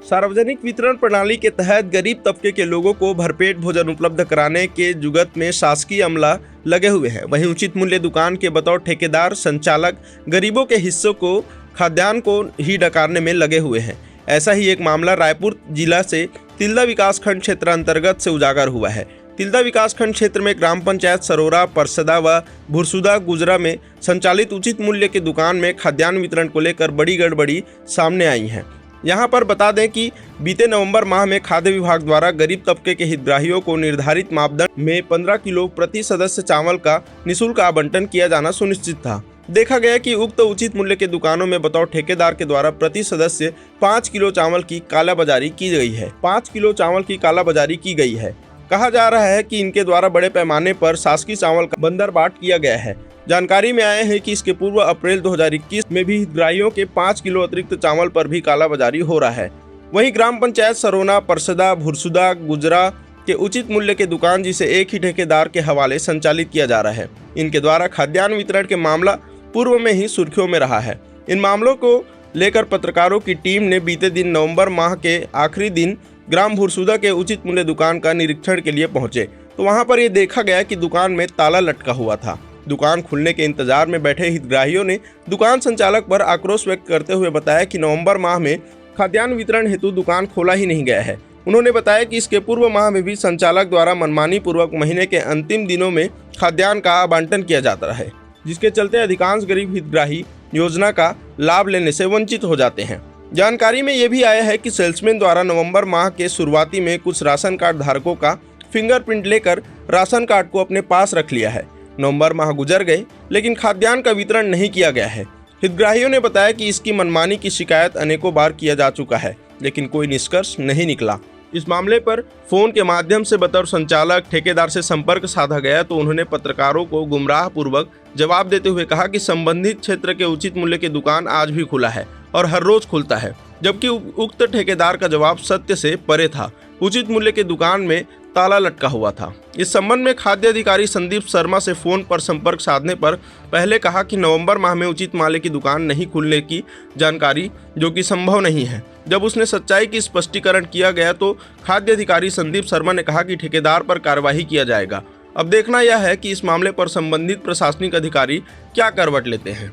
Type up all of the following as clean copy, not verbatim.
सार्वजनिक वितरण प्रणाली के तहत गरीब तबके के लोगों को भरपेट भोजन उपलब्ध कराने के जुगत में शासकीय अमला लगे हुए हैं। वहीं उचित मूल्य दुकान के बतौर ठेकेदार संचालक गरीबों के हिस्सों को खाद्यान्न को ही डकारने में लगे हुए हैं। ऐसा ही एक मामला रायपुर जिला से तिल्दा विकासखंड क्षेत्र अंतर्गत से उजागर हुआ है। तिल्दा विकासखंड क्षेत्र में ग्राम पंचायत सरोरा, परसदा व भुरसुदा गुजरा में संचालित उचित मूल्य की दुकान में खाद्यान्न वितरण को लेकर बड़ी गड़बड़ी सामने आई है। यहां पर बता दें कि बीते नवंबर माह में खाद्य विभाग द्वारा गरीब तबके के हितग्राहियों को निर्धारित मापदंड में 15 किलो प्रति सदस्य चावल का निःशुल्क आवंटन किया जाना सुनिश्चित था। देखा गया कि उक्त उचित मूल्य के दुकानों में बतौर ठेकेदार के द्वारा प्रति सदस्य 5 किलो चावल की कालाबाजारी की गई है। 5 किलो चावल की कालाबाजारी की गई है। कहा जा रहा है कि इनके द्वारा बड़े पैमाने पर शासकीय चावल का बंदरबाट किया गया है। जानकारी में आया है कि इसके पूर्व अप्रैल 2021 में भी हितग्राहियों के 5 किलो अतिरिक्त चावल पर भी कालाबाजारी हो रहा है। वहीं ग्राम पंचायत सरोना, परसदा, भुरसुदा गुजरा के उचित मूल्य के दुकान जिसे एक ही ठेकेदार के हवाले संचालित किया जा रहा है, इनके द्वारा खाद्यान्न वितरण के मामला पूर्व में ही सुर्खियों में रहा है। इन मामलों को लेकर पत्रकारों की टीम ने बीते दिन नवंबर माह के आखिरी दिन ग्राम भुरसुदा के उचित मूल्य दुकान का निरीक्षण के लिए पहुंचे तो वहां पर यह देखा गया कि दुकान में ताला लटका हुआ था। दुकान खुलने के इंतजार में बैठे हितग्राहियों ने दुकान संचालक पर आक्रोश व्यक्त करते हुए बताया कि नवंबर माह में खाद्यान्न वितरण हेतु दुकान खोला ही नहीं गया है। उन्होंने बताया कि इसके पूर्व माह में भी संचालक द्वारा मनमानी पूर्वक महीने के अंतिम दिनों में खाद्यान्न का आवंटन किया जाता है, जिसके चलते अधिकांश गरीब हितग्राही योजना का लाभ लेने से वंचित हो जाते हैं। जानकारी में यह भी आया है कि सेल्समैन द्वारा नवंबर माह के शुरुआती में कुछ राशन कार्ड धारकों का फिंगरप्रिंट लेकर राशन कार्ड को अपने पास रख लिया है। नवंबर माह गुजर गए लेकिन खाद्यान्न का वितरण नहीं किया गया है। हितग्राहियों ने बताया कि इसकी मनमानी की शिकायत अनेकों बार किया जा चुका है लेकिन कोई निष्कर्ष नहीं निकला। इस मामले पर फोन के माध्यम से बतौर संचालक ठेकेदार से संपर्क साधा गया तो उन्होंने पत्रकारों को गुमराह पूर्वक जवाब देते हुए कहा कि संबंधित क्षेत्र के उचित मूल्य की दुकान आज भी खुला है और हर रोज खुलता है, जबकि उक्त ठेकेदार का जवाब सत्य से परे था। उचित मूल्य की दुकान में ताला लटका हुआ था। इस संबंध में खाद्य अधिकारी संदीप शर्मा से फोन पर संपर्क साधने पर पहले कहा कि नवंबर माह में उचित मूल्य की दुकान नहीं खुलने की जानकारी, जो कि संभव नहीं है। जब उसने सच्चाई की स्पष्टीकरण किया गया तो खाद्य अधिकारी संदीप शर्मा ने कहा कि ठेकेदार पर कार्यवाही किया जाएगा। अब देखना यह है कि इस मामले पर संबंधित प्रशासनिक अधिकारी क्या करवट लेते हैं।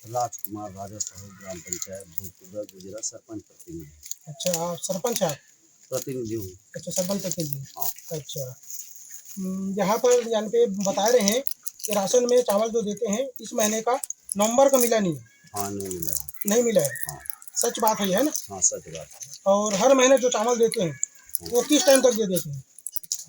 राजकुमार राजा साहू, ग्राम पंचायत भूतपूर्व गुजरा, सरपंच प्रतिनिधि। अच्छा, आप सरपंच हैं? प्रतिनिधि हूँ। अच्छा, सरपंच प्रतिनिधि। हाँ। अच्छा, यहाँ पर यहाँ पे बता रहे हैं कि राशन में चावल जो देते हैं इस महीने का नवंबर का मिला नहीं है। हाँ, नहीं मिला। नहीं मिला है। हाँ। सच बात है ना? हाँ, सच बात है। और हर महीने जो चावल देते हैं वो किस टाइम तक दे देते हैं?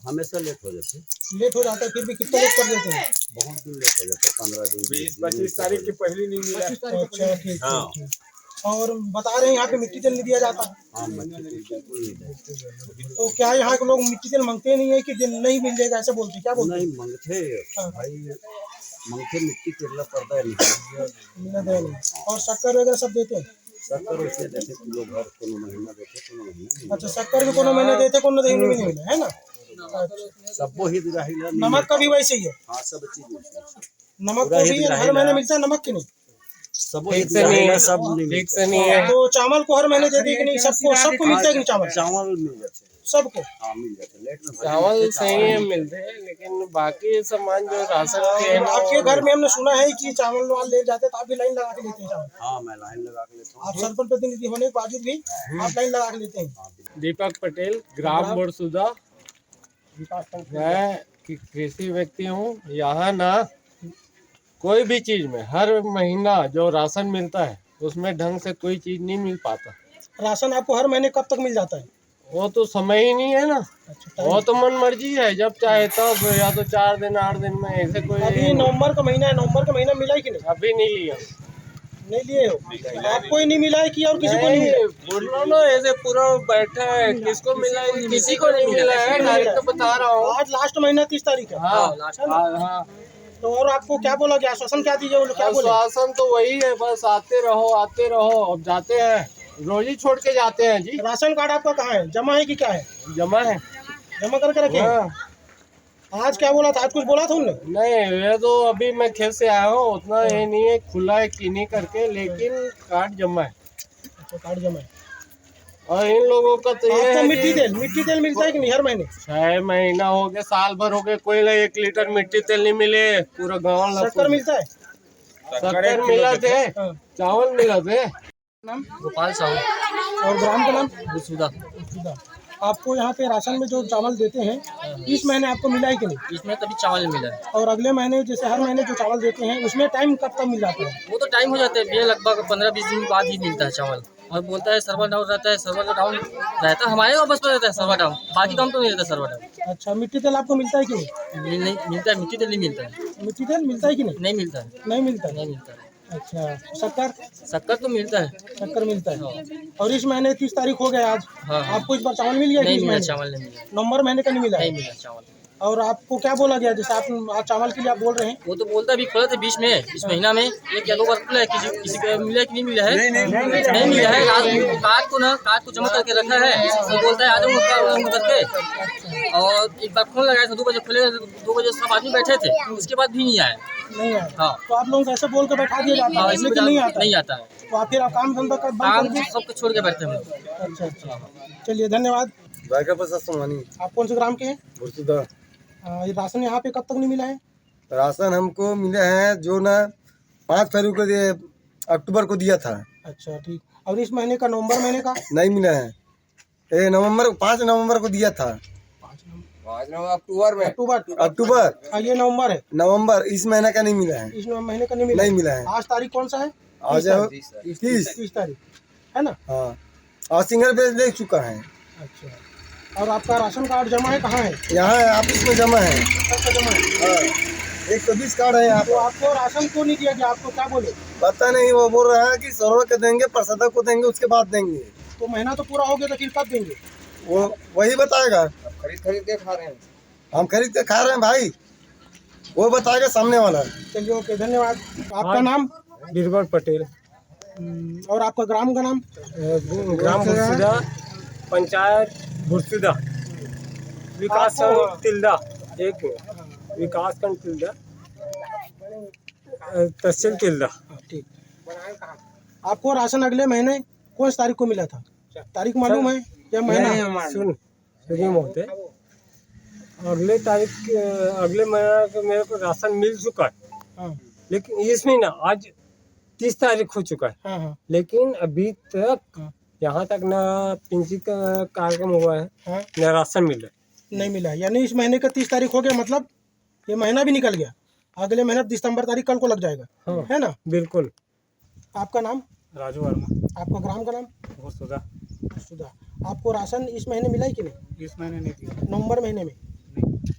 हमेशा लेट हो जाते। लेट हो जाता है, फिर भी कितना लेट कर देते हैं? बहुत दिन लेट हो जाते, 15 दिन, 20-25 तारीख की पहली नहीं मिला। अच्छा, ठीक ठीक। और बता रहे हैं यहाँ पे मिट्टी तेल नहीं दिया जाता। हाँ, बिल्कुल नहीं देते। तो क्या यहाँ के लोग मिट्टी तेल मांगते नहीं है कि दिन नहीं मिल जाएगा, ऐसा बोलते? क्या बोलते? नहीं मांगते भाई, मांगते मिट्टी तेल पड़ता नहीं। और शक्कर वगैरह सब देते हैं? शक्कर उसने देते किलो भर, कोनो महीना देते, कोनो महीना। अच्छा, शक्कर भी कोनो महीने देते, कोनो महीने नहीं मिला है ना? सबको ही नमक का भी वैसे ही है? हाँ, सब चीज। नमक का भी हर महीने मिलता है, नमक की नहीं? सब ठीक से नहीं है, सब ठीक से नहीं है। तो चावल को हर महीने देते कि नहीं? सबको मिलता है कि नहीं चावल? चावल मिल जाते हैं सबको? हाँ, मिल जाते। लेट में चावल सही है मिलते हैं, लेकिन बाकी सामान जो राशन के है आपके घर में हमने सुना है कि चावल वाल ले जाते तो आप भी लाइन लगा के लेते हैं चावल? हाँ, मैं लाइन लगा के लेता हूँ। आप सरपंच प्रतिनिधि होने के बावजूद भी आप लाइन लगा के लेते हैं? दीपक पटेल, ग्राम भुरसुदा। मैं कृषि व्यक्ति हूँ। यहाँ ना कोई भी चीज में हर महीना जो राशन मिलता है उसमें ढंग से कोई चीज नहीं मिल पाता। राशन आपको हर महीने कब तक मिल जाता है? वो तो समय ही नहीं है ना। अच्छा, वो तो मन मर्जी है, जब चाहे तब, या तो 4 दिन 8 दिन में, ऐसे कोई। अभी नवंबर का महीना है, नवंबर का महीना मिला है कि नहीं? अभी नहीं लिया। नहीं लिए हो? आपको ही नहीं मिला है कि और किसी को नहीं मिला? बोलो ना, ऐसे पूरा बैठा है, किसको मिला है? किसी को नहीं मिला है, तारीख तो बता रहा हूँ। आज लास्ट महीना 30 तारीख है। हाँ। तो और आपको क्या बोला गया, आश्वासन क्या दीजिए? क्या बोले? आश्वासन तो वही है, बस आते रहो। अब जाते हैं, रोज ही छोड़ के जाते हैं जी। राशन कार्ड आपका कहाँ है? जमा है कि क्या है? जमा है। जमा करके रखे हैं? आज क्या बोला था? आज कुछ बोला था उनने? नहीं, ये तो अभी मैं खेत से आया हूँ, उतना ये नहीं है खुला है कि नहीं करके, लेकिन कार्ड जमा है। अच्छा, कार्ड जमा है। और इन लोगों का तो ये आपको है मिट्टी तेल मिलता है कि नहीं हर महीने? 6 महीना हो गया, साल भर हो गया, कोई ना 1 लीटर मिट्टी तेल नहीं मिले। पूरा गाँव शक्कर मिलता है? शक्कर मिला थे, हाँ। चावल मिला थे। नाम गोपाल साहू। और ग्राम का नाम? बुसुदा। आपको यहाँ पे राशन में जो चावल देते हैं इस महीने आपको मिला है कि नहीं? इसमें तभी चावल मिला है। और अगले महीने जैसे हर महीने जो चावल देते हैं उसमें टाइम कब तक मिल जाता है? वो तो टाइम हो जाता है, ये लगभग 15-20 दिन बाद ही मिलता है चावल। और बोलता है सर्वर डाउन रहता है, सर्वर डाउन रहता है, हमारे बस पर रहता है सर्वर डाउन, बाकी काम तो नहीं रहता सर्वर डाउन। अच्छा, मिट्टी तेल आपको मिलता है कि नहीं? नहीं मिलता है, मिट्टी तेल नहीं मिलता है। मिट्टी तेल मिलता है कि नहीं? नहीं मिलता है, नहीं मिलता है। नहीं मिलता है। अच्छा, शक्कर? शक्कर तो मिलता है। शक्कर मिलता है। और इस महीने 30 तारीख हो गया आज, हाँ। आपको इस बार चावल मिल गया? नहीं मिला चावल, नहीं मिला, नवंबर महीने का नहीं मिला? नहीं मिला चावल। और आपको क्या बोला गया, जैसे आप आज चावल के लिए आप बोल रहे हैं? वो तो बोलता है अभी खोले थे बीच में, इस महीना में एक या 2 बार खुला है, किसी को मिला कि नहीं मिला है? नहीं मिला है। कार्ड को जमा करके रखा है, तो बोलता है आ जाऊंगा करके। और एक बार फोन लगाया था 2 बजे खुले, 2 बजे सब आदमी बैठे थे, उसके बाद भी नहीं आया। नहीं आया? हाँ। तो आप लोगों को ऐसे बोल के बैठा दिया जाता है, लेकिन नहीं आता? नहीं आता है। तो आप फिर आप काम धंधा कर बंद काम कर दिए? सबको छोड़ के बैठते हैं। अच्छा अच्छा, चलिए धन्यवाद। आप कौन से ग्राम के हैं? बुरसुदा। ये राशन यहाँ पे कब तक नहीं मिला है? राशन हमको मिले हैं जो ना 5 फरवरी को दिए, अक्टूबर को दिया था। अच्छा ठीक। और इस महीने का नवंबर महीने का? नहीं मिला है। 5 नवंबर को दिया था। अक्टूबर। हाँ, ये नवंबर है। नवंबर इस महीने का नहीं मिला है। इस महीने का नहीं मिला? नहीं मिला है। आज तारीख कौन सा है? आज 30 तारीख है ना? हाँ, और सिंगल पेज ले चुका है। अच्छा, और आपका राशन कार्ड जमा है कहाँ है? यहाँ ऑफिस में जमा है। सबका जमा है? हाँ, 120 कार्ड है यहाँ तो पर। आपको राशन क्यों नहीं दिया गया? आपको क्या बोले? पता नहीं, वो बोल रहा है कि सर्वर को देंगे, प्रसादा को देंगे, उसके बाद देंगे। तो महीना तो पूरा हो गया, तो फिर कब देंगे? वो वही बताएगा। खरीद के खा रहे हैं। हम खरीद के खा रहे हैं भाई, वो बताएगा सामने वाला। चलिए ओके, धन्यवाद। आपका नाम? बीरबल पटेल। और आपका ग्राम का नाम? ग्राम बुरसुदा, पंचायत बुरसुदा, विकास खंड तिल्दा, एक विकास खंड तिल्दा, तहसील तिल्दा। ठीक। आपको राशन अगले महीने कौन सी तारीख को मिला था? तारीख मालूम है या महीना? सुनिए महोदय, अगले महीना को मेरे को राशन मिल चुका है। हाँ लेकिन इस महीना आज 30 तारीख हो चुका है। हाँ हाँ लेकिन अभी तक हाँ। यहाँ तक ना पिंची का कार्यक्रम हुआ है, हाँ, न राशन मिल रहा है। नहीं मिला। यानी इस महीने का 30 तारीख हो गया, मतलब ये महीना भी निकल गया। अगले महीने दिसंबर तारीख कल को लग जाएगा। हाँ। है ना? बिल्कुल। आपका नाम? राजू वर्मा। आपका ग्राम का नाम? बुरसुदा। सुधा। आपको राशन इस महीने मिला है कि नहीं? इस महीने नहीं दिया। नवंबर महीने में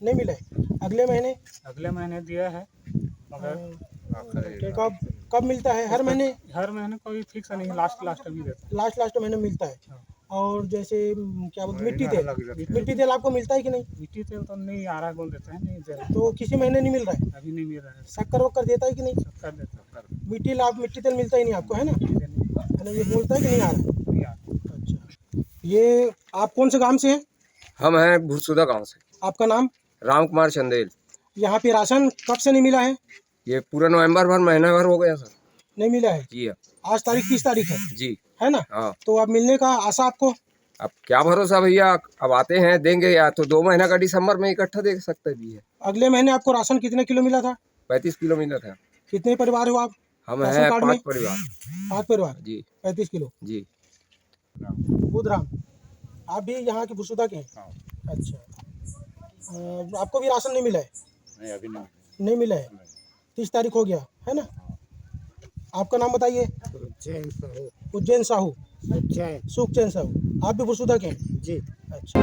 नहीं मिला है? अगले महीने? अगले महीने दिया है, तो कब मिलता है? हर महीने? हर महीने कोई फिक्स नहीं, लास्ट अभी देता है। लास्ट महीने मिलता है। और जैसे क्या बोलते, मिट्टी तेल आपको मिलता है कि नहीं? मिट्टी तेल तो नहीं आ रहा, बोल देते हैं नहीं दे रहा, तो किसी महीने नहीं मिल रहा है? अभी नहीं मिल रहा है। शक्कर वक्कर देता है कि नहीं? कर देता मिट्टी तेल मिलता ही नहीं आपको, है ना? है ना? ये बोलता है कि नहीं आ रहा? अच्छा, ये आप कौन से गांव से हैं? हम हैं भुरसुदा गांव से। आपका नाम? राम कुमार चंदेल। यहाँ पे राशन कब से नहीं मिला है? ये पूरा नवंबर भर महीना भर हो गया सर। नहीं मिला है? जी आज तारीख 30 तारीख है, जी। है ना? हाँ, तो अब मिलने का आशा आपको? अब क्या भरोसा भैया, अब आते हैं देंगे, या तो 2 महीना का दिसंबर में इकट्ठा दे सकते भी है। अगले महीने आपको राशन कितने किलो मिला था? 35 किलो मिला था। कितने परिवार हो आप? हम राशन हैं कार्ड 5 में? परिवार। 5 परिवार, जी 35 किलो। जी। बुधराम, आप भी यहाँ के भुसुदा के हैं? अच्छा, आपको भी राशन नहीं मिला है? नहीं, अभी नहीं मिला है। 30 तारीख हो गया, है ना? आपका नाम बताइए। उज्जैन साहू। सुखचैन साहू। आप भी भुसुदा के हैं? जी। अच्छा।